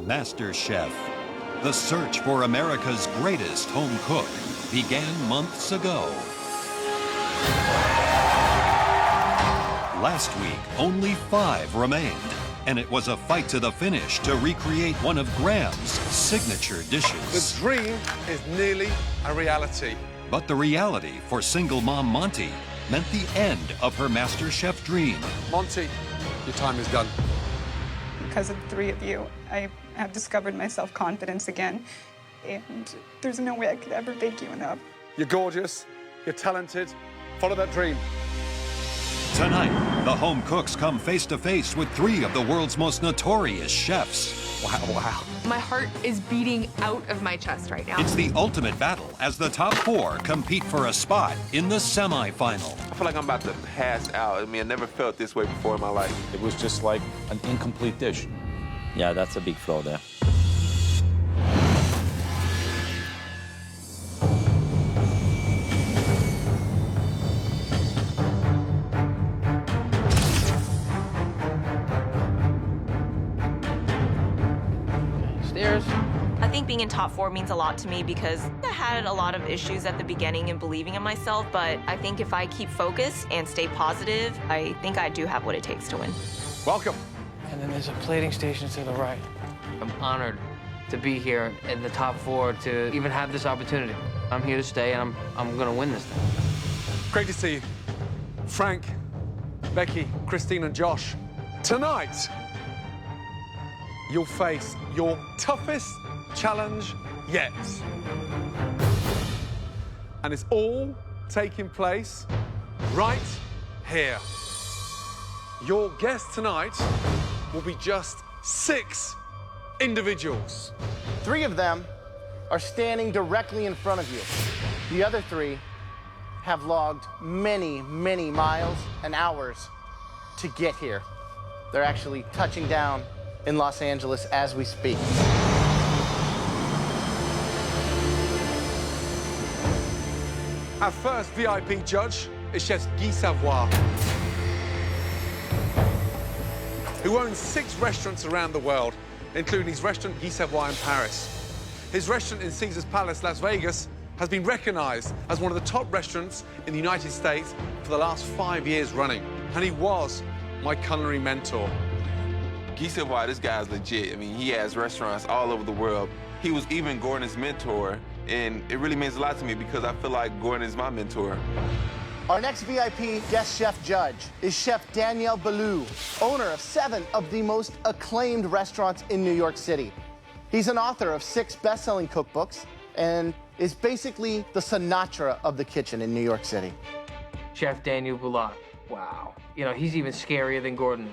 MasterChef. The search for America's greatest home cook began months ago. Last week, only 5 remained, and it was a fight to the finish to recreate one of Graham's signature dishes. The dream is nearly a reality. But the reality for single mom Monty meant the end of her MasterChef dream. Monty, your time is done. Because of the 3 of you, I have discovered my self-confidence again, and there's no way I could ever thank you enough. You're gorgeous, you're talented, follow that dream. Tonight, the home cooks come face to face with 3 of the world's most notorious chefs. Wow. My heart is beating out of my chest right now. It's the ultimate battle as the top 4 compete for a spot in the semifinal. I feel like I'm about to pass out. I mean, I never felt this way before in my life. It was just like an incomplete dish. Yeah, that's a big flaw there. Stairs. I think being in top 4 means a lot to me because I had a lot of issues at the beginning in believing in myself, but I think if I keep focused and stay positive, I think I do have what it takes to win. Welcome. And then there's a plating station to the right. I'm honored to be here in the top 4 to even have this opportunity. I'm here to stay, and I'm gonna win this thing. Great to see you. Frank, Becky, Christine, and Josh. Tonight, you'll face your toughest challenge yet. And it's all taking place right here. Your guest tonight will be just 6 individuals. 3 of them are standing directly in front of you. The other 3 have logged many, many miles and hours to get here. They're actually touching down in Los Angeles as we speak. Our first VIP judge is Chef Guy Savoy, who owns 6 restaurants around the world, including his restaurant Guy Savoy in Paris. His restaurant in Caesar's Palace, Las Vegas, has been recognized as one of the top restaurants in the United States for the last 5 years running. And he was my culinary mentor. Guy Savoy, this guy's legit. I mean, he has restaurants all over the world. He was even Gordon's mentor, and it really means a lot to me because I feel like Gordon is my mentor. Our next VIP guest chef judge is Chef Daniel Boulou, owner of 7 of the most acclaimed restaurants in New York City. He's an author of 6 best-selling cookbooks and is basically the Sinatra of the kitchen in New York City. Chef Daniel Boulou. Wow. You know, he's even scarier than Gordon.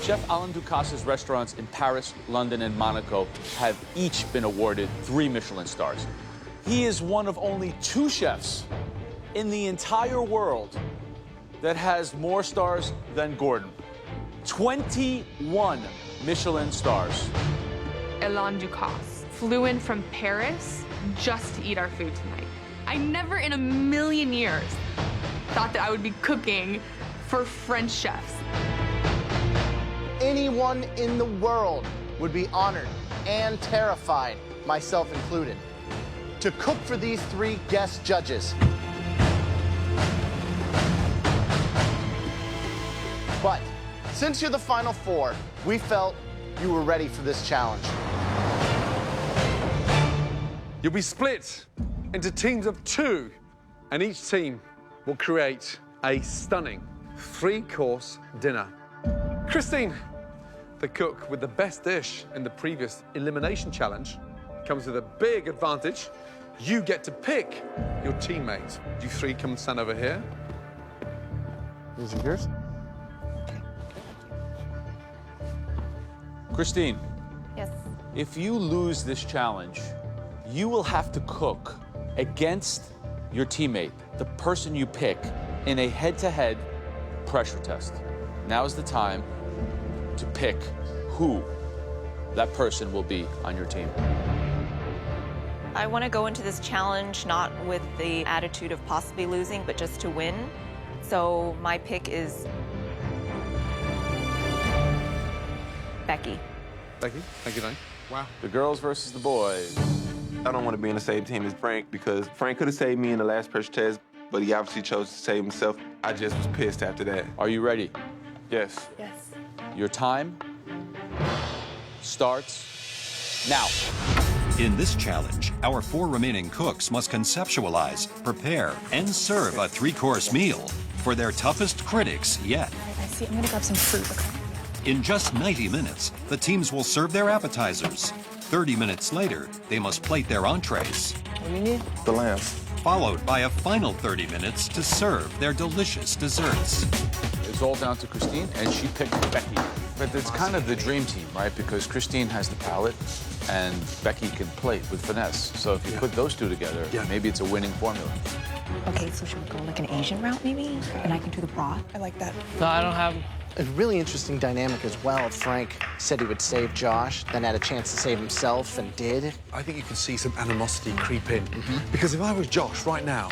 Chef Alain Ducasse's restaurants in Paris, London, and Monaco have each been awarded 3 Michelin stars. He is one of only 2 chefs in the entire world that has more stars than Gordon. 21 Michelin stars. Alain Ducasse flew in from Paris just to eat our food tonight. I never in a million years thought that I would be cooking for French chefs. Anyone in the world would be honored and terrified, myself included, to cook for these 3 guest judges. But since you're the final 4, we felt you were ready for this challenge. You'll be split into teams of 2, and each team will create a stunning 3-course dinner. Christine, the cook with the best dish in the previous elimination challenge, comes with a big advantage. You get to pick your teammate. You 3 come and stand over here. These are yours. Christine. Yes. If you lose this challenge, you will have to cook against your teammate, the person you pick, in a head-to-head pressure test. Now is the time to pick who that person will be on your team. I want to go into this challenge not with the attitude of possibly losing, but just to win. So my pick is Becky. Becky, thank you, Dane. Wow. The girls versus the boys. I don't want to be in the same team as Frank because Frank could have saved me in the last pressure test, but he obviously chose to save himself. I just was pissed after that. Are you ready? Yes. Yes. Your time starts now. In this challenge, our 4 remaining cooks must conceptualize, prepare, and serve a 3-course meal for their toughest critics yet. I see. I'm gonna grab some fruit, okay? In just 90 minutes, the teams will serve their appetizers. 30 minutes later, they must plate their entrees. What do you need? The lambs. Followed by a final 30 minutes to serve their delicious desserts. It's all down to Christine, and she picked Becky. But it's kind of the dream team, right? Because Christine has the palate, and Becky can plate with finesse. So if you put those two together, maybe it's a winning formula. Okay, so should we go like an Asian route, maybe? And I can do the broth. I like that. No, I don't have. A really interesting dynamic as well. Frank said he would save Josh, then had a chance to save himself and did. I think you can see some animosity creep in. Because if I was Josh right now,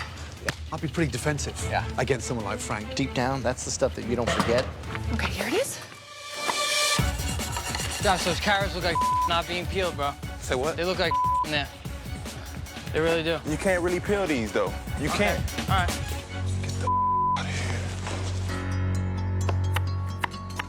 I'd be pretty defensive against someone like Frank. Deep down, that's the stuff that you don't forget. Okay, here it is. Josh, those carrots look like not being peeled, bro. Say what? They look like in there. They really do. You can't really peel these, though. You can't. All right.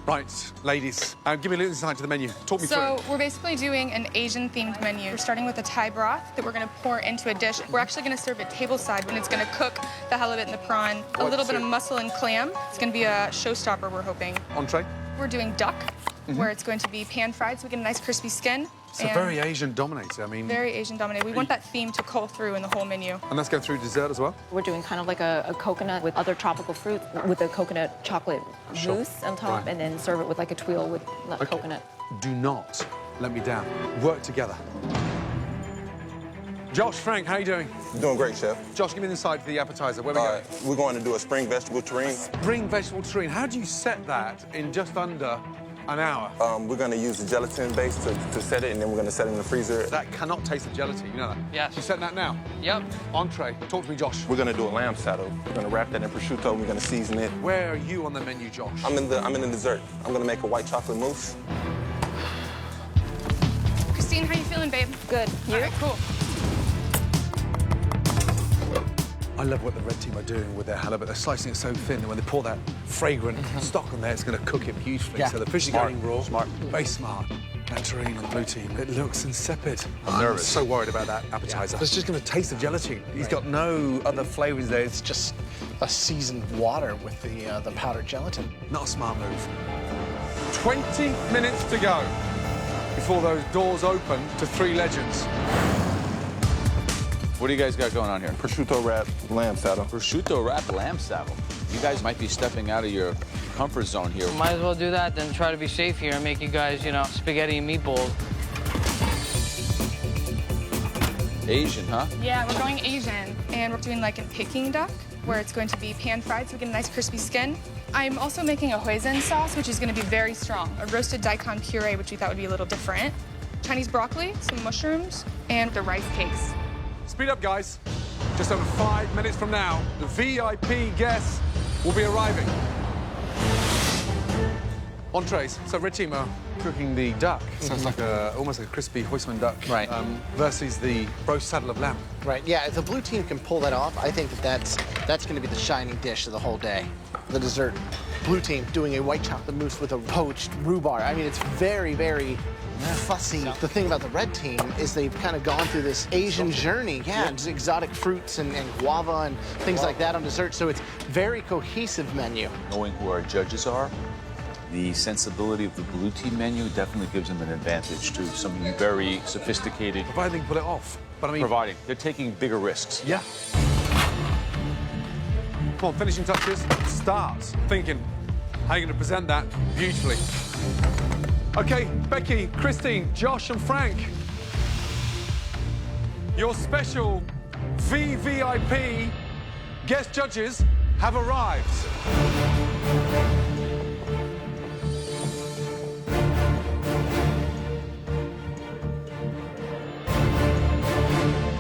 Right, ladies, give me a little insight to the menu. Talk me through So it. we're basically doing an Asian-themed menu. We're starting with a Thai broth that we're going to pour into a dish. We're actually going to serve it tableside, and it's going to cook the halibut and the prawn, a little bit of mussel and clam. It's going to be a showstopper, we're hoping. Entree? We're doing duck, where it's going to be pan-fried, so we get a nice crispy skin. So very Asian-dominated, I mean... Very Asian-dominated. We want that theme to cull through in the whole menu. And let's go through dessert as well? We're doing kind of like a coconut with other tropical fruit with a coconut chocolate mousse on top, and then serve it with like a tuile with coconut. Do not let me down. Work together. Josh, Frank, how you doing? Doing great, Chef. Josh, give me the insight for the appetizer. Where are we going? We're going to do a spring vegetable terrine. Spring vegetable terrine. How do you set that in just under an hour? We're going to use the gelatin base to set it, and then we're going to set it in the freezer. That cannot taste the gelatin, you know that? Yes. You set that now? Yep. Entree. Talk to me, Josh. We're going to do a lamb saddle. We're going to wrap that in prosciutto, and we're going to season it. Where are you on the menu, Josh? I'm in the dessert. I'm going to make a white chocolate mousse. Christine, how you feeling, babe? Good. You? All right, cool. I love what the red team are doing with their halibut. They're slicing it so thin, and when they pour that fragrant stock on there, it's going to cook it beautifully. Yeah. So the fish is Smart. going raw. Smart. Very smart. That terrine on the blue team. It looks insipid. I'm nervous. so worried about that appetizer. It's just going to taste the gelatin. He's got no other flavors there. It's Just a seasoned water with the powdered gelatin. not a smart move. 20 minutes to go before those doors open to Three Legends. What do you guys got going on here? Prosciutto wrap lamb saddle. Prosciutto wrapped lamb saddle. You guys might be stepping out of your comfort zone here. Might as well do that than try to be safe here and make you guys, you know, spaghetti and meatballs. Asian, huh? Yeah, we're going Asian, and we're doing like a Peking duck, where it's going to be pan-fried, so we get a nice crispy skin. I'm also making a hoisin sauce, which is going to be very strong. A roasted daikon puree, which we thought would be a little different. Chinese broccoli, some mushrooms, and the rice cakes. Speed up, guys. Just over 5 minutes from now, the VIP guests will be arriving. Entrees. So red team are cooking the duck. Sounds like almost like a crispy hoisin duck. Right. Versus the roast saddle of lamb. Right, yeah, if the blue team can pull that off, I think that's going to be the shining dish of the whole day. The dessert. Blue team doing a white chocolate mousse with a poached rhubarb. I mean, it's very, very fussy. The thing about the red team is they've kind of gone through this Asian journey. Yeah, just exotic fruits and guava and things like that on dessert. So it's very cohesive menu. Knowing who our judges are, the sensibility of the blue team menu definitely gives them an advantage to something very sophisticated. Providing they can pull it off. But I mean, Providing. They're taking bigger risks. yeah. Come on, finishing touches. Start thinking how you're going to present that beautifully. Okay, Becky, Christine, Josh, and Frank. Your special VVIP guest judges have arrived.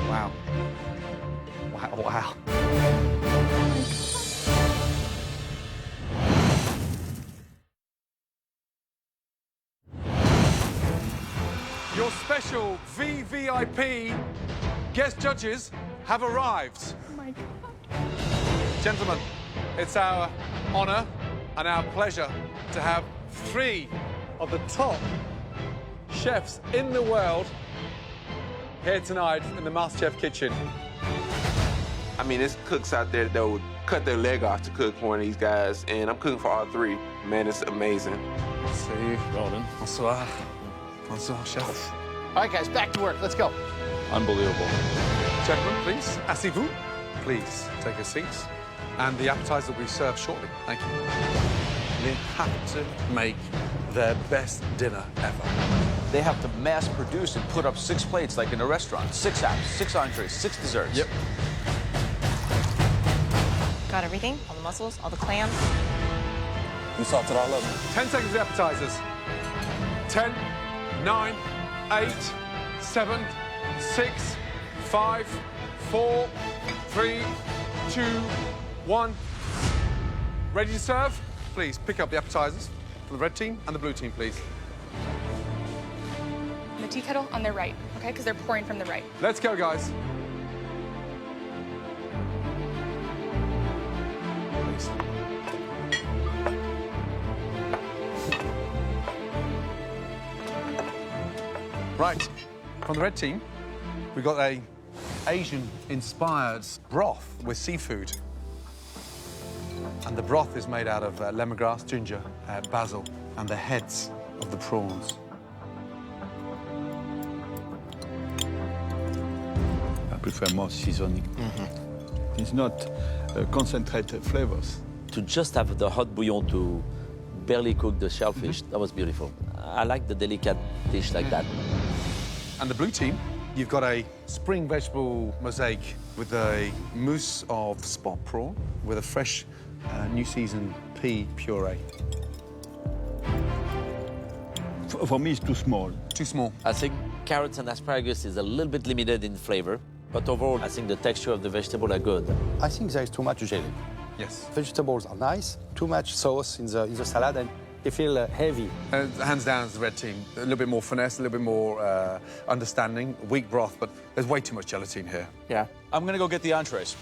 Wow. Wow, wow. Your special VVIP guest judges have arrived. Oh my God. Gentlemen, it's our honor and our pleasure to have 3 of the top chefs in the world here tonight in the MasterChef kitchen. I mean, there's cooks out there that would cut their leg off to cook for one of these guys, and I'm cooking for all 3. Man, it's amazing. See, Gordon. Bonsoir. Bonsoir, chef. All right, guys, back to work. Let's go. Unbelievable. Gentlemen, please, asseyez-vous. Please take your seats. And the appetizer will be served shortly. Thank you. They have to make their best dinner ever. They have to mass produce and put up 6 plates like in a restaurant. 6 apps, 6 entrees, 6 desserts. Yep. Got everything? All the mussels, all the clams. You salted all of them. 10 seconds of the appetizers. 10, 9, 8, 7, 6, 5, 4, 3, 2, 1. Ready to serve? Please pick up the appetizers for the red team and the blue team, please. The tea kettle on their right, okay? Because they're pouring from the right. Let's go, guys. Please. Right, from the red team, we've got a Asian-inspired broth with seafood. And the broth is made out of lemongrass, ginger, basil, and the heads of the prawns. I prefer more seasoning. It's not concentrated flavors. To just have the hot bouillon to barely cook the shellfish, that was beautiful. I like the delicate dish like that. And the blue team, you've got a spring vegetable mosaic with a mousse of spot prawn with a fresh new season pea puree. For me, it's too small. Too small. I think carrots and asparagus is a little bit limited in flavor, but overall, I think the texture of the vegetable are good. I think there is too much jelly. Yes. Vegetables are nice, too much sauce in the salad, and they feel heavy. Hands down, it's the red team. A little bit more finesse, a little bit more understanding. Weak broth, but there's way too much gelatine here. Yeah. I'm gonna go get the entrees.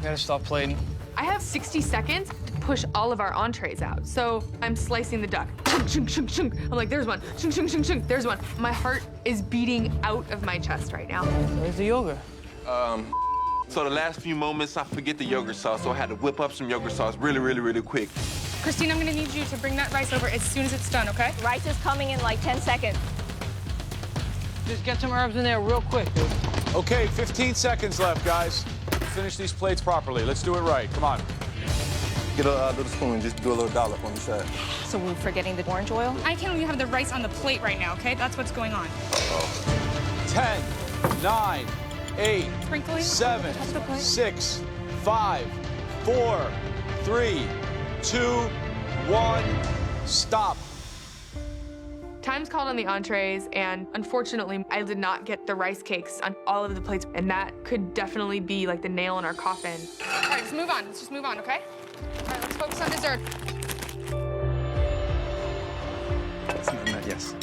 Gotta stop plating. I have 60 seconds to push all of our entrees out. So I'm slicing the duck. Shunk, shunk, shunk, shunk. I'm like, there's one. Shunk, shunk, shunk, shunk. There's one. My heart is beating out of my chest right now. Where's the yogurt? So the last few moments, I forget the yogurt sauce, so I had to whip up some yogurt sauce really quick. Christine, I'm gonna need you to bring that rice over as soon as it's done, okay? Rice is coming in like 10 seconds. Just get some herbs in there real quick, dude. Okay, 15 seconds left, guys. Finish these plates properly. Let's do it right. Come on. Get a little spoon and just do a little dollop on the side. So we're forgetting the orange oil? I can't even have the rice on the plate right now, okay? That's what's going on. 10, 9, 8, Sprinkling? 7, Touch the plate. 6, 5, 4, 3, 2, 1, stop. Time's called on the entrees, and unfortunately, I did not get the rice cakes on all of the plates, and that could definitely be like the nail in our coffin. All right, let's move on. Let's just move on, okay? All right, let's focus on dessert. Yes.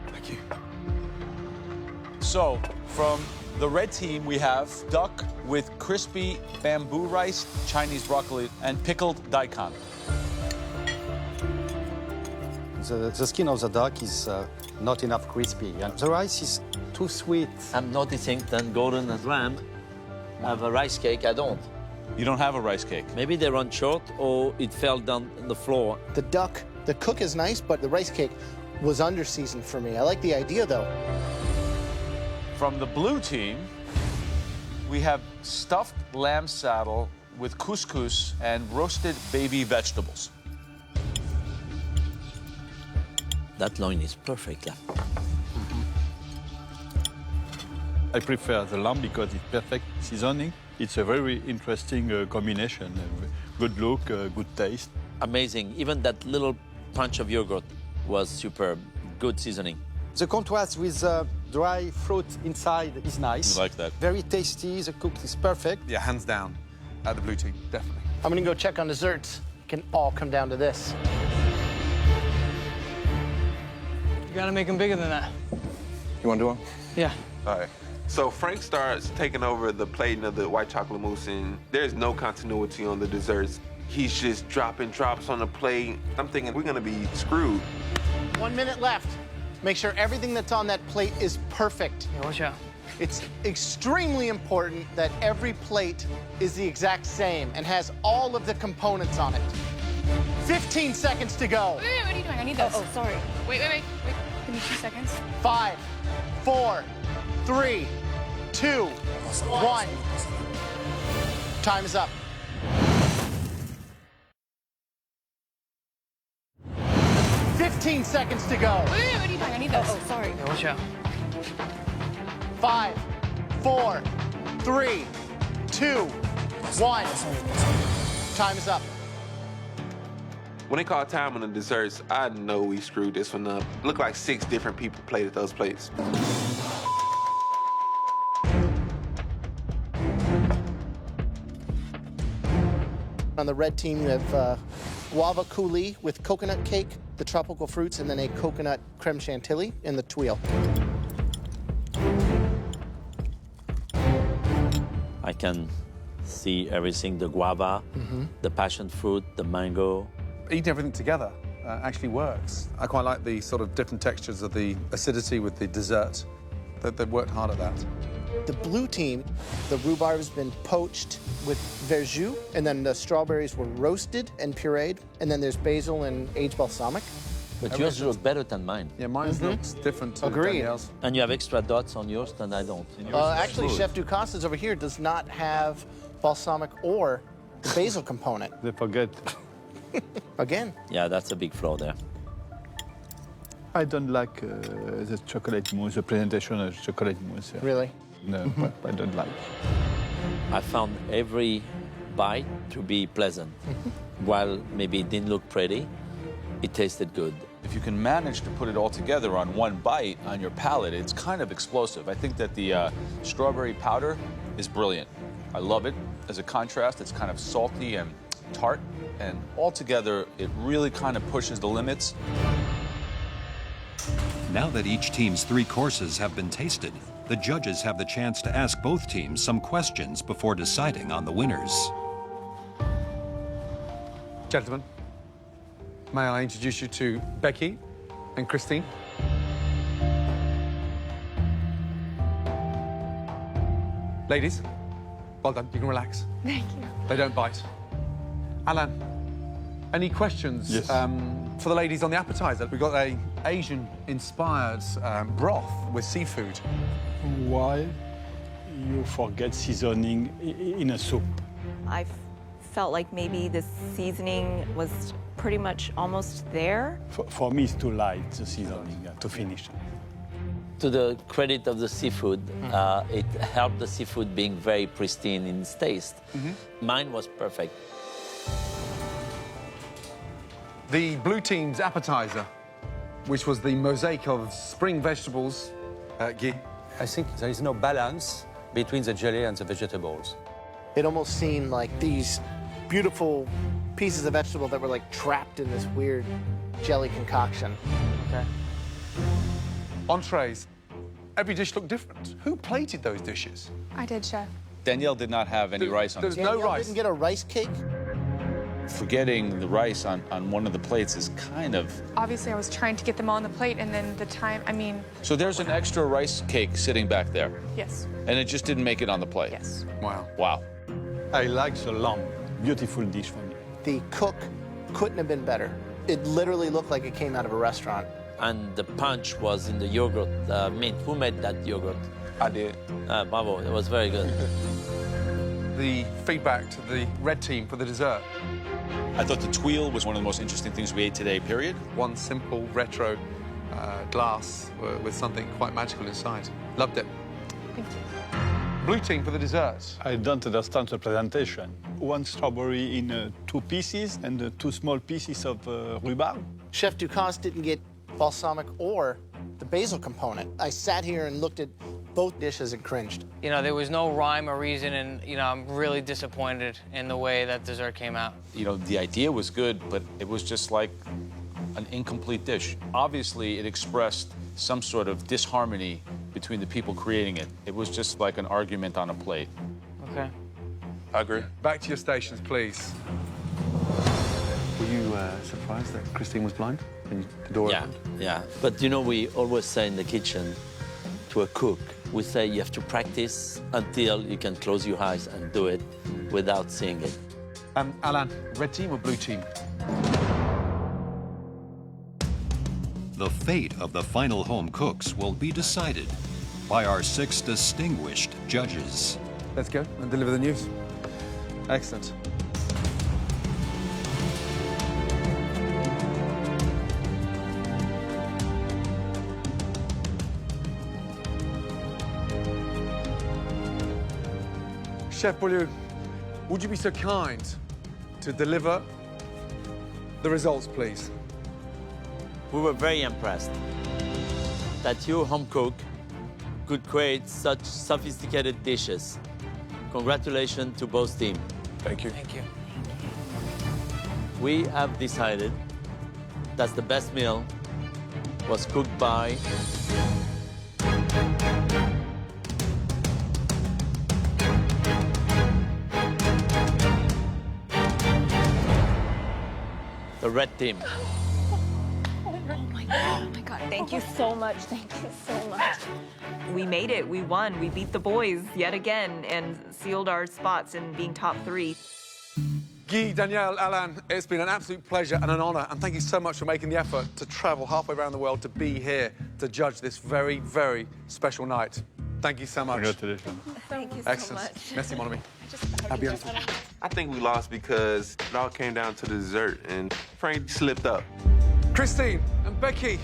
Thank you. So, from the red team, we have duck with crispy bamboo rice, Chinese broccoli, and pickled daikon. The skin of the duck is not enough crispy, and the rice is too sweet. I'm noticing that Gordon and Ram have a rice cake. I don't. You don't have a rice cake? Maybe they run short or it fell down on the floor. The duck, the cook is nice, but the rice cake was under-seasoned for me. I like the idea, though. From the blue team, we have stuffed lamb saddle with couscous and roasted baby vegetables. That loin is perfect. I prefer the lamb because it's perfect seasoning. It's a very interesting combination. Good look, good taste. Amazing. Even that little punch of yogurt was superb. Good seasoning. The contrast with dry fruit inside is nice. You like that? Very tasty. The cook is perfect. Yeah, hands down, the blue team, definitely. I'm gonna go check on desserts. It can all come down to this. gotta make them bigger than that. You want to do one? Yeah. All right. So Frank starts taking over the plating of the white chocolate mousse, and there's no continuity on the desserts. He's just dropping drops on the plate. I'm thinking we're gonna be screwed. 1 minute left. Make sure everything that's on that plate is perfect. Yeah, watch out. It's extremely important that every plate is the exact same and has all of the components on it. 15 seconds to go. Wait, what are you doing? I need this. Oh, sorry. Wait. Give me 2 seconds. 5, 4, 3, 2, 1. Time is up. 15 seconds to go. Wait, what are you doing? I need this. Oh, sorry. Yeah, watch out. 5, 4, 3, 2, 1. Time is up. When they call time on the desserts, I know we screwed this one up. Looked like 6 different people plated those plates. On the red team, you have guava coulis with coconut cake, the tropical fruits, and then a coconut creme chantilly in the tuile. I can see everything, the guava, the passion fruit, the mango. Eating everything together actually works. I quite like the sort of different textures of the acidity with the dessert. They've worked hard at that. The blue team, the rhubarb has been poached with verjus, and then the strawberries were roasted and pureed, and then there's basil and aged balsamic. But yours look better than mine. Yeah, mine looks different to Agreed. Danielle's. And you have extra dots on yours than I don't. Actually, Chef Ducasse's over here does not have balsamic or the basil component. They forget. Again. Yeah, that's a big flaw there. I don't like the chocolate mousse, the presentation of chocolate mousse. Yeah. Really? No, I don't like. I found every bite to be pleasant. While maybe it didn't look pretty, it tasted good. If you can manage to put it all together on one bite on your palate, it's kind of explosive. I think that the strawberry powder is brilliant. I love it. As a contrast, it's kind of salty and tart, and altogether, it really kind of pushes the limits. Now that each team's 3 courses have been tasted, the judges have the chance to ask both teams some questions before deciding on the winners. Gentlemen, may I introduce you to Becky and Christine? Ladies, well done. You can relax. Thank you. They don't bite. Alan, any questions Yes. for the ladies on the appetizer? We've got a Asian-inspired broth with seafood. Why you forget seasoning in a soup? I felt like maybe the seasoning was pretty much almost there. For me, it's too light, the seasoning, to finish. To the credit of the seafood, it helped the seafood being very pristine in its taste. Mine was perfect. The blue team's appetizer, which was the mosaic of spring vegetables, Guy. I think there is no balance between the jelly and the vegetables. It almost seemed like these beautiful pieces of vegetable that were like trapped in this weird jelly concoction. Okay. Entrees. Every dish looked different. Who plated those dishes? I did, Chef. Danielle did not have any rice on There's it. no Danielle rice. didn't get a rice cake? Forgetting the rice on one of the plates is kind of... Obviously, I was trying to get them all on the plate, and then the time, I mean, So there's an extra rice cake sitting back there, yes, and it just didn't make it on the plate. yes. Wow. Wow. I like the lamb. Beautiful dish for me. The cook couldn't have been better. It literally looked like it came out of a restaurant. And the punch was in the yogurt mint. Who made that yogurt? I did. Bravo, it was very good. The feedback to the red team for the dessert. I thought the tuile was one of the most interesting things we ate today, period. One simple retro glass with something quite magical inside. Loved it. Thank you. Blue team for the dessert. I don't understand the presentation. 1 strawberry in 2 pieces and 2 small pieces of rhubarb. Chef Ducasse didn't get balsamic or the basil component. I sat here and looked at both dishes and cringed. You know, there was no rhyme or reason, and, you know, I'm really disappointed in the way that dessert came out. You know, the idea was good, but it was just like an incomplete dish. Obviously, it expressed some sort of disharmony between the people creating it. It was just like an argument on a plate. Okay. I agree. Back to your stations, please. Were you surprised that Christine was blind when the door opened? Yeah. But you know, we always say in the kitchen to a cook, we say you have to practice until you can close your eyes and do it without seeing it. Alan, red team or blue team? The fate of the final home cooks will be decided by our 6 distinguished judges. Let's go and deliver the news. Excellent. Chef Beaulieu, would you be so kind to deliver the results, please? We were very impressed that your home cook could create such sophisticated dishes. Congratulations to both teams. Thank you. Thank you. We have decided that the best meal was cooked by the red team. Oh my God. Thank you so much. Thank you so much. We made it. We won. We beat the boys yet again and sealed our spots in being top 3. Guy, Danielle, Alan, it's been an absolute pleasure and an honor, and thank you so much for making the effort to travel halfway around the world to be here to judge this very, very special night. Thank you so much. Congratulations. Thank you so Excellent. much. Merci, mon ami. I think we lost because it all came down to the dessert, and Frank slipped up. Christine and Becky,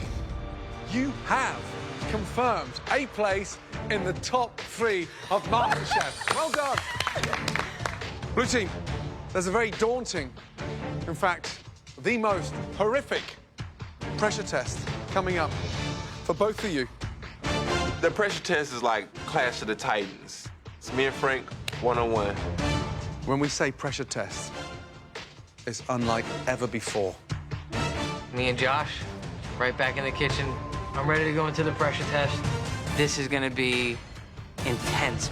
you have confirmed a place in the top 3 of MasterChef. Well done. Blue team, there's a very daunting, in fact, the most horrific pressure test coming up for both of you. The pressure test is like Clash of the Titans. It's me and Frank, one-on-one. When we say pressure test, it's unlike ever before. Me and Josh, right back in the kitchen. I'm ready to go into the pressure test. This is gonna be intense.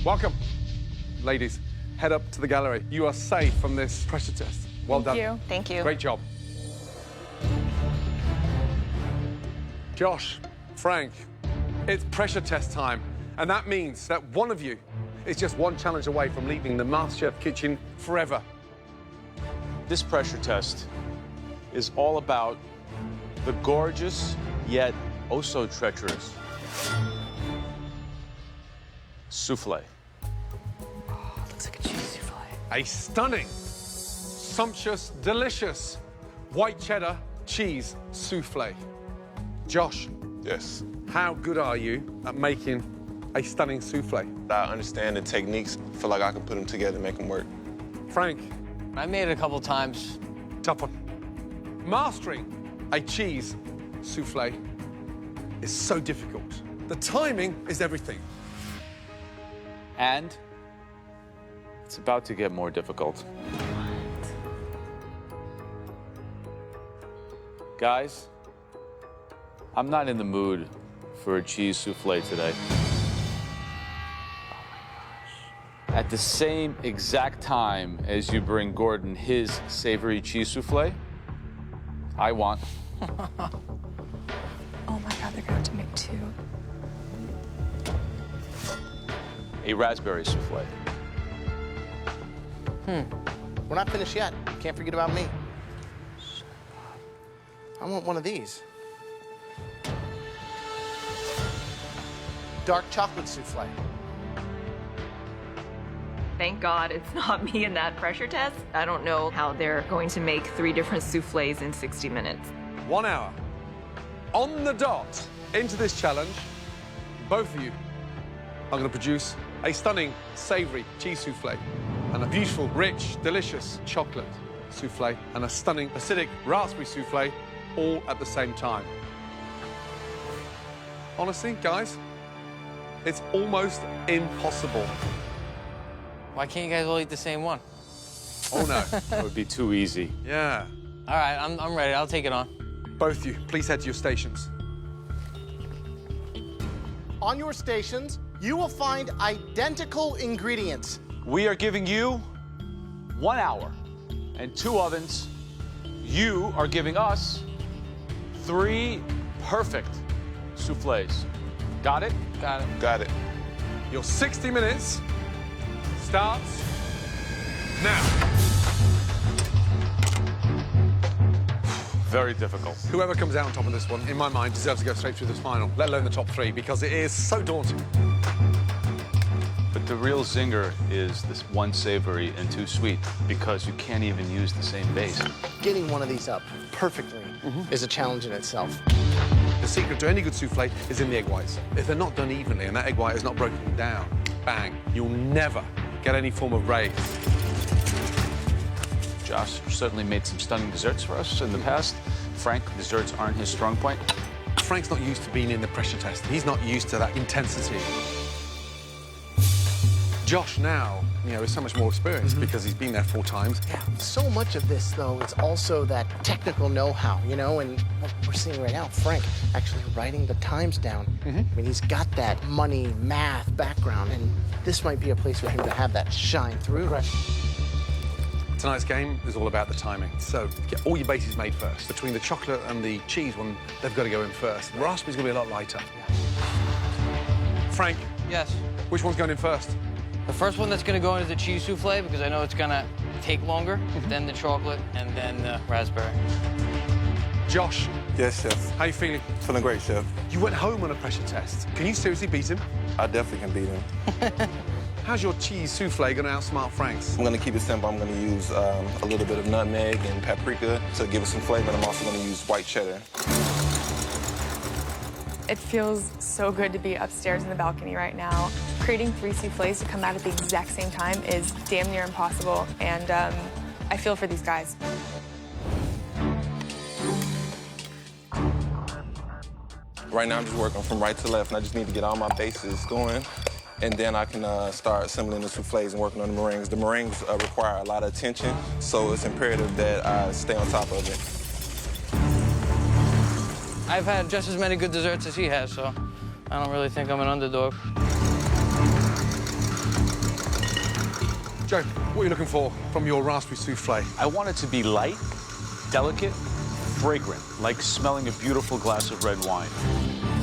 Welcome, ladies. Head up to the gallery. You are safe from this pressure test. Well done. Thank you. Thank you. Great job. Josh, Frank, it's pressure test time. And that means that one of you is just one challenge away from leaving the MasterChef kitchen forever. This pressure test is all about the gorgeous yet oh so treacherous souffle. Looks like a cheese souffle. A stunning, sumptuous, delicious white cheddar cheese souffle. Josh. Yes. How good are you at making a stunning souffle? I understand the techniques. Feel like I can put them together and make them work. Frank. I made it a couple times. Tough one. Mastering a cheese souffle is so difficult. The timing is everything. And it's about to get more difficult. Guys, I'm not in the mood for a cheese souffle today. At the same exact time as you bring Gordon his savory cheese souffle, I want... Oh my God, they're gonna have to make 2. a raspberry souffle. We're not finished yet. Can't forget about me. I want one of these. Dark chocolate souffle. Thank God it's not me in that pressure test. I don't know how they're going to make 3 different souffles in 60 minutes. 1 hour. On the dot into this challenge, both of you are going to produce a stunning savory cheese souffle and a beautiful, rich, delicious chocolate souffle and a stunning acidic raspberry souffle all at the same time. Honestly, guys, it's almost impossible. Why can't you guys all eat the same one? Oh, no. That would be too easy. Yeah. All right, I'm ready. I'll take it on. Both of you, please head to your stations. On your stations, you will find identical ingredients. We are giving you 1 hour and 2 ovens. You are giving us 3 perfect soufflés. Got it? Got it. Got it. Your 60 minutes starts now. Very difficult. Whoever comes out on top of this one, in my mind, deserves to go straight through this final, let alone the top 3, because it is so daunting. But the real zinger is this 1 savory and 2 sweet, because you can't even use the same base. Getting one of these up perfectly is a challenge in itself. The secret to any good souffle is in the egg whites. If they're not done evenly and that egg white is not broken down, bang, you'll never get any form of raise. Josh certainly made some stunning desserts for us in the past. Frank, desserts aren't his strong point. Frank's not used to being in the pressure test. He's not used to that intensity. Josh now, is so much more experienced because he's been there 4 times. Yeah. So much of this, though, it's also that technical know-how, and what we're seeing right now, Frank actually writing the times down. I mean, he's got that money, math background, and this might be a place for him to have that shine through. Right. Tonight's game is all about the timing. So get all your bases made first. Between the chocolate and the cheese one, they've got to go in first. The raspberry's going to be a lot lighter. Frank. Yes? Which one's going in first? The first one that's going to go in is the cheese souffle, because I know it's going to take longer, then the chocolate, and then the raspberry. Josh. Yes, chef. How you feeling? Feeling great, chef. You went home on a pressure test. Can you seriously beat him? I definitely can beat him. How's your cheese souffle going to outsmart Frank's? I'm going to keep it simple. I'm going to use a little bit of nutmeg and paprika to give it some flavor, and I'm also going to use white cheddar. It feels so good to be upstairs in the balcony right now. Creating 3 soufflés to come out at the exact same time is damn near impossible, and I feel for these guys. Right now, I'm just working from right to left, and I just need to get all my bases going, and then I can start assembling the soufflés and working on the meringues. The meringues require a lot of attention, so it's imperative that I stay on top of it. I've had just as many good desserts as he has, so I don't really think I'm an underdog. Joe, what are you looking for from your raspberry souffle? I want it to be light, delicate, fragrant, like smelling a beautiful glass of red wine.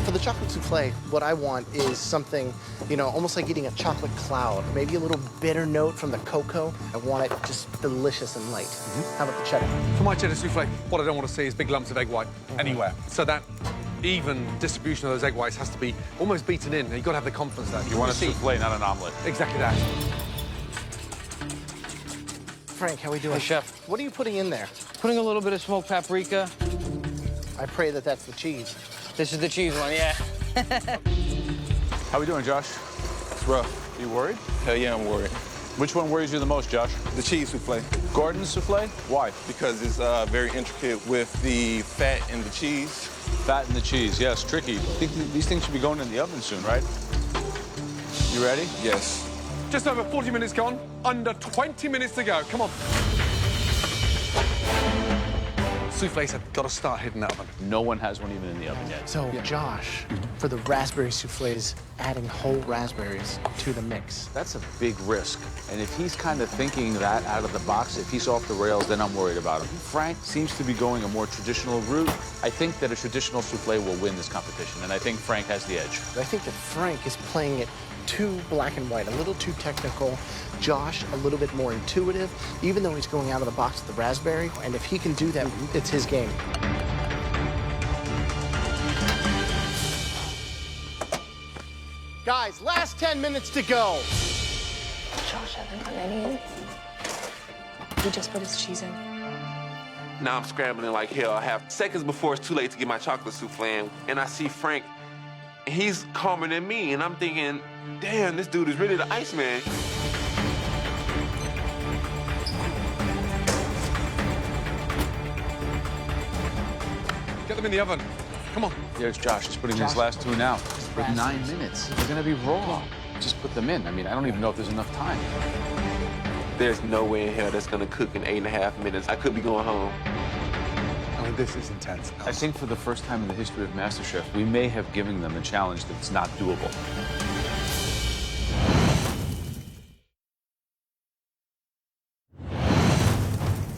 For the chocolate souffle, what I want is something, almost like eating a chocolate cloud. Maybe a little bitter note from the cocoa. I want it just delicious and light. How about the cheddar? For my cheddar souffle, what I don't want to see is big lumps of egg white anywhere. So that even distribution of those egg whites has to be almost beaten in. You've got to have the confidence that You want a souffle, not an omelet. Exactly that. Frank, how are we doing? Hey, chef. What are you putting in there? Putting a little bit of smoked paprika. I pray that that's the cheese. This is the cheese one, yeah. How we doing, Josh? It's rough. You worried? Hell yeah, I'm worried. Which one worries you the most, Josh? The cheese souffle. Gordon's souffle? Why? Because it's very intricate with the fat and the cheese. Fat and the cheese, yes, tricky. I think these things should be going in the oven soon, right? You ready? Yes. Just over 40 minutes gone, under 20 minutes to go. Come on. Souffles have got to start hitting that oven. No one has one even in the oven yet. So, Josh, for the raspberry soufflés, adding whole raspberries to the mix. That's a big risk. And if he's kind of thinking that out of the box, if he's off the rails, then I'm worried about him. Frank seems to be going a more traditional route. I think that a traditional souffle will win this competition, and I think Frank has the edge. I think that Frank is playing it too black and white, a little too technical. Josh, a little bit more intuitive, even though he's going out of the box with the raspberry. And if he can do that, it's his game. Guys, last 10 minutes to go. Josh hasn't done any. He just put his cheese in. Now I'm scrambling like hell. I have seconds before it's too late to get my chocolate souffle in, and I see Frank, and he's calmer than me, and I'm thinking, damn, this dude is really the Iceman. them in the oven. Come on. There's Josh. He's putting these last two now. With 9 minutes. They're going to be raw. Just put them in. I mean, I don't even know if there's enough time. There's no way in hell that's gonna cook in 8.5 minutes. I could be going home. I mean, this is intense. I think for the first time in the history of MasterChef, we may have given them a challenge that's not doable.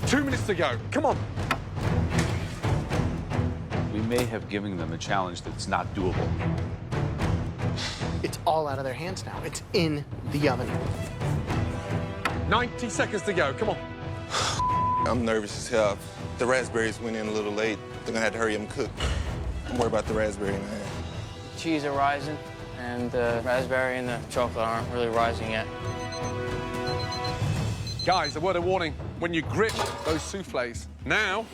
Two minutes to go. Come on. We may have given them a challenge that's not doable. It's all out of their hands now. It's in the oven. 90 seconds to go. Come on. I'm nervous as hell. The raspberries went in a little late. They're gonna have to hurry up and cook. I'm worried about the raspberry, man. Cheese are rising, and the raspberry and the chocolate aren't really rising yet. Guys, a word of warning. When you grip those soufflés, now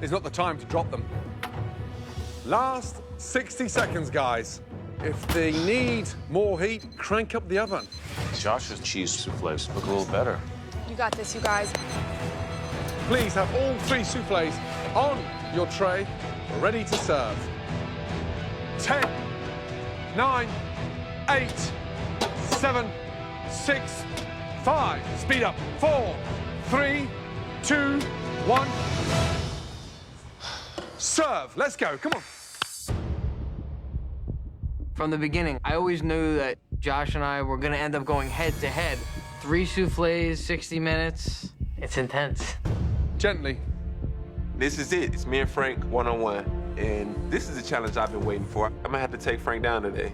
is not the time to drop them. Last 60 seconds, guys. If they need more heat, crank up the oven. Josh's cheese soufflés look a little better. You got this, you guys. Please have all 3 soufflés on your tray, ready to serve. 10, 9, 8, 7, 6, 5. Speed up. 4, 3, 2, 1. Serve. Let's go. Come on. From the beginning, I always knew that Josh and I were gonna end up going head to head. 3 soufflés, 60 minutes. It's intense. Gently. This is it. It's me and Frank one-on-one. And this is the challenge I've been waiting for. I'm gonna have to take Frank down today.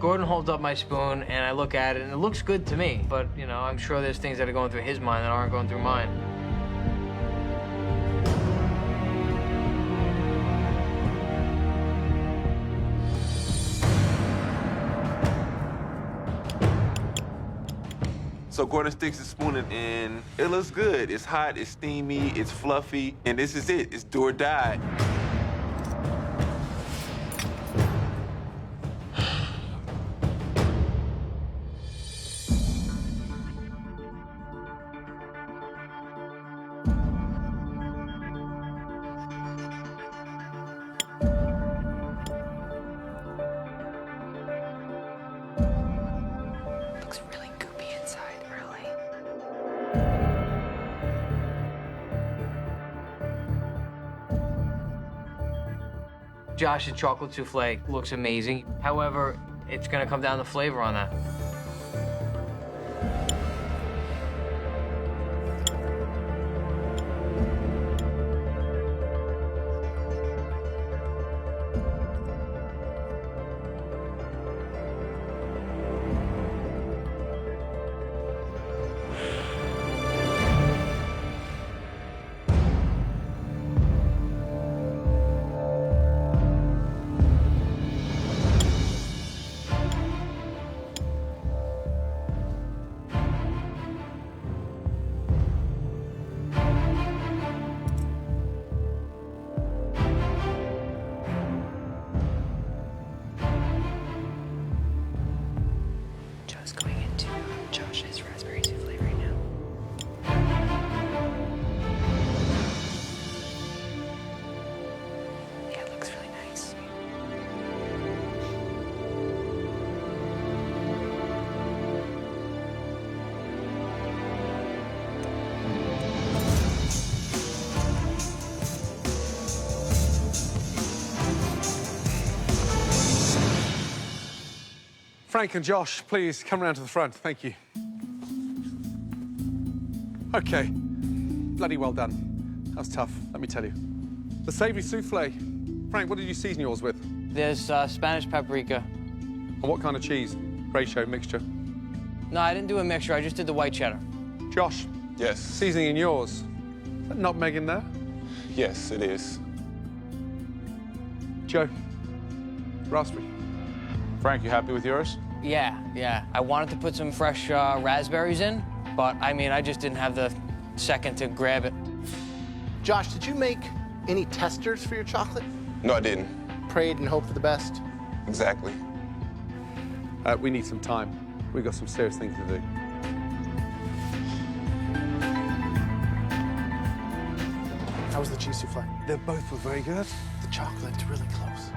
Gordon holds up my spoon, and I look at it, and it looks good to me. But, you know, I'm sure there's things that are going through his mind that aren't going through mine. So Gordon sticks his spoon in, and it looks good. It's hot, it's steamy, it's fluffy, and this is it. It's do or die. Looks really goopy inside, really. Josh's chocolate souffle looks amazing. However, it's gonna come down to flavor on that. Joe's going into Josh's raspberry souffle right now. Yeah, it looks really nice. Frank and Josh, please come around to the front. Thank you. Okay. Bloody well done. That was tough, let me tell you. The savory souffle. Frank, what did you season yours with? There's Spanish paprika. And what kind of cheese? Ratio, mixture? No, I didn't do a mixture. I just did the white cheddar. Josh? Yes. Seasoning in yours. Is that nutmeg in there? Yes, it is. Joe? Raspberry? Frank, you happy with yours? Yeah. I wanted to put some fresh raspberries in, but I mean, I just didn't have the second to grab it. Josh, did you make any testers for your chocolate? No, I didn't. Prayed and hoped for the best? Exactly. We need some time. We've got some serious things to do. How was the cheese souffle? They both were very good. The chocolate's really close.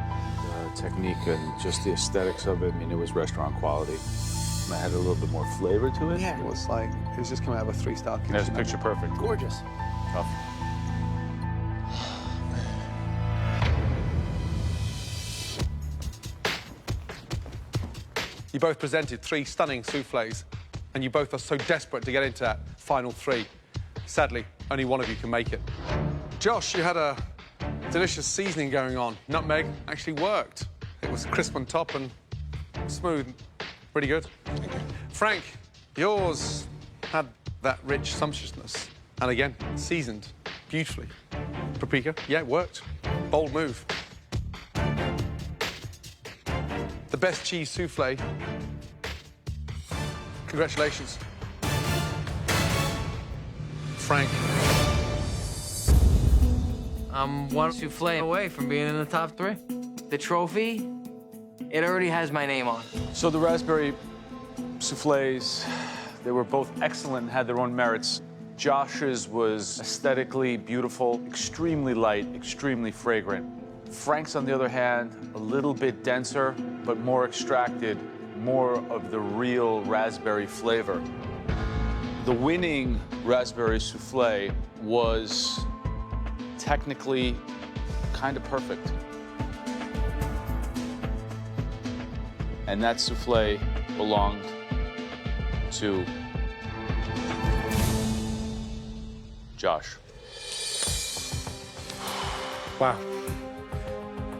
The technique and just the aesthetics of it, I mean, it was restaurant quality. It had a little bit more flavor to it. Yeah, it was like, it was just coming out of a 3-star kitchen. That's picture perfect. Gorgeous. Tough. You both presented 3 stunning souffles, and you both are so desperate to get into that final 3. Sadly, only one of you can make it. Josh, you had a delicious seasoning going on. Nutmeg actually worked. It was crisp on top and smooth. Pretty good. Frank, yours had that rich sumptuousness. And again, seasoned beautifully. Paprika, yeah, it worked. Bold move. The best cheese souffle. Congratulations. Frank. I'm one souffle away from being in the top 3. The trophy, it already has my name on. So the raspberry souffles, they were both excellent and had their own merits. Josh's was aesthetically beautiful, extremely light, extremely fragrant. Frank's, on the other hand, a little bit denser, but more extracted, more of the real raspberry flavor. The winning raspberry souffle was technically kind of perfect. And that souffle belonged to Josh. Wow.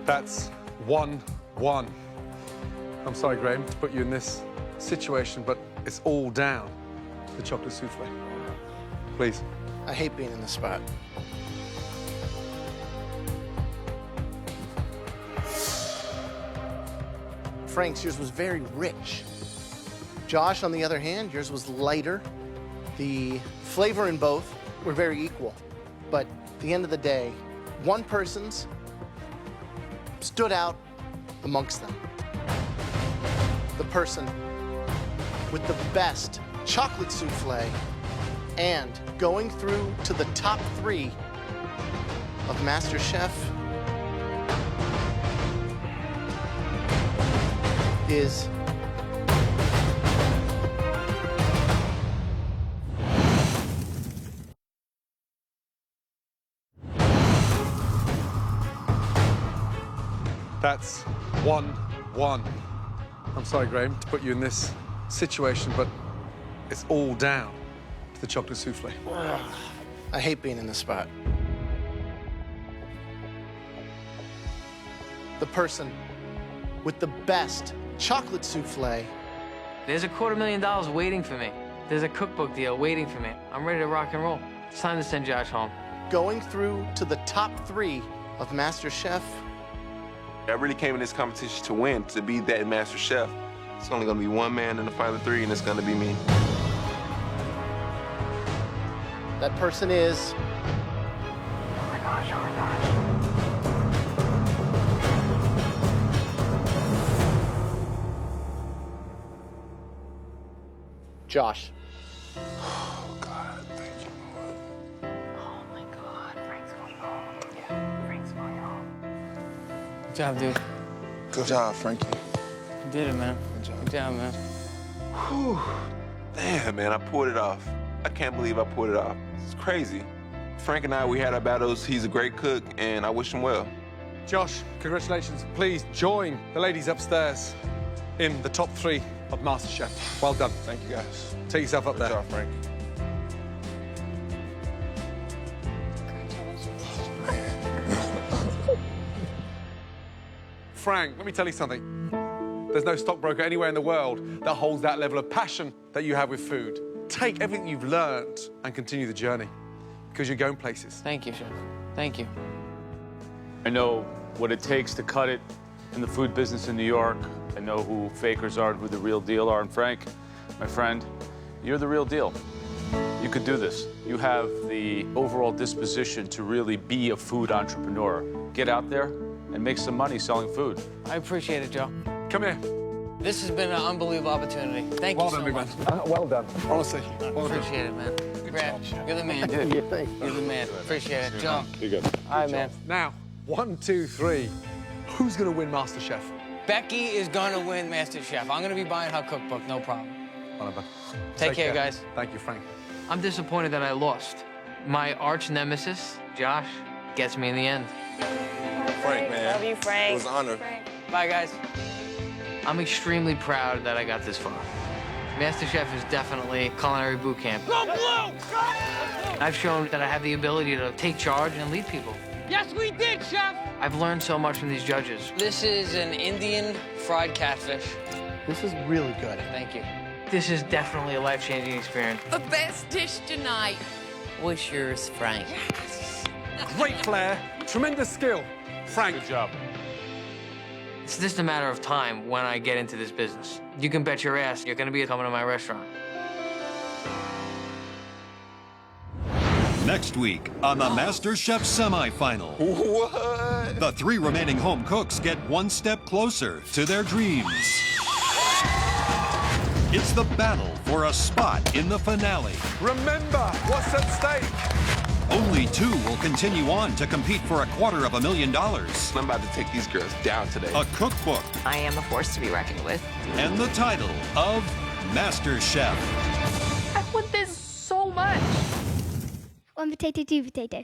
That's 1-1. I'm sorry, Graham, to put you in this situation, but it's all down to the chocolate souffle. Please. I hate being in this spot. Frank's, yours was very rich. Josh, on the other hand, yours was lighter. The flavor in both were very equal. But at the end of the day, one person's stood out amongst them. The person with the best chocolate souffle and going through to the top 3 of MasterChef is That's 1-1. I'm sorry, Graham, to put you in this situation, but it's all down to the chocolate souffle. I hate being in this spot. The person with the best chocolate souffle. There's $250,000 waiting for me. There's a cookbook deal waiting for me. I'm ready to rock and roll. It's time to send Josh home. Going through to the top 3 of MasterChef. I really came in this competition to win, to be that Master Chef. It's only gonna be one man in the final 3, and it's gonna be me. That person is... Josh. Oh, God, thank you, Lord. Oh my God, Frank's going home. Yeah, Frank's going home. Good job, dude. Good job, Frankie. You did it, man. Good job, man. Whew. Damn, man, I pulled it off. I can't believe I pulled it off. It's crazy. Frank and I, we had our battles. He's a great cook, and I wish him well. Josh, congratulations. Please join the ladies upstairs in the top 3 of MasterChef. Well done. Thank you, guys. Take yourself up Good there. job, Frank. Frank, let me tell you something. There's no stockbroker anywhere in the world that holds that level of passion that you have with food. Take everything you've learned and continue the journey, because you're going places. Thank you, Chef. Thank you. I know what it takes to cut it in the food business in New York. I know who fakers are and who the real deal are. And Frank, my friend, you're the real deal. You could do this. You have the overall disposition to really be a food entrepreneur. Get out there and make some money selling food. I appreciate it, Joe. Come here. This has been an unbelievable opportunity. Thank you so much. Well done. Honestly. Well done. Appreciate it, man. Congrats. You're the man. You're the man. Appreciate it. Joe. You're good. All right, man. Now, 1, 2, 3. Who's going to win MasterChef? Becky is going to win MasterChef. I'm going to be buying her cookbook, no problem. Take care, guys. Thank you, Frank. I'm disappointed that I lost. My arch nemesis, Josh, gets me in the end. Frank, man. Love you, Frank. It was an honor. Bye, guys. I'm extremely proud that I got this far. MasterChef is definitely culinary boot camp. Go blue! I've shown that I have the ability to take charge and lead people. Yes, we did, Chef! I've learned so much from these judges. This is an Indian fried catfish. This is really good. Thank you. This is definitely a life-changing experience. The best dish tonight. What's yours, Frank? Great flair, tremendous skill. Frank. Good job. It's just a matter of time when I get into this business. You can bet your ass you're going to be coming to my restaurant. Next week on the MasterChef semifinal. What? The 3 remaining home cooks get one step closer to their dreams. It's the battle for a spot in the finale. Remember what's at stake. Only 2 will continue on to compete for $250,000. I'm about to take these girls down today. A cookbook. I am a force to be reckoned with. And the title of MasterChef. I want this so much. 1 potato, 2 potato.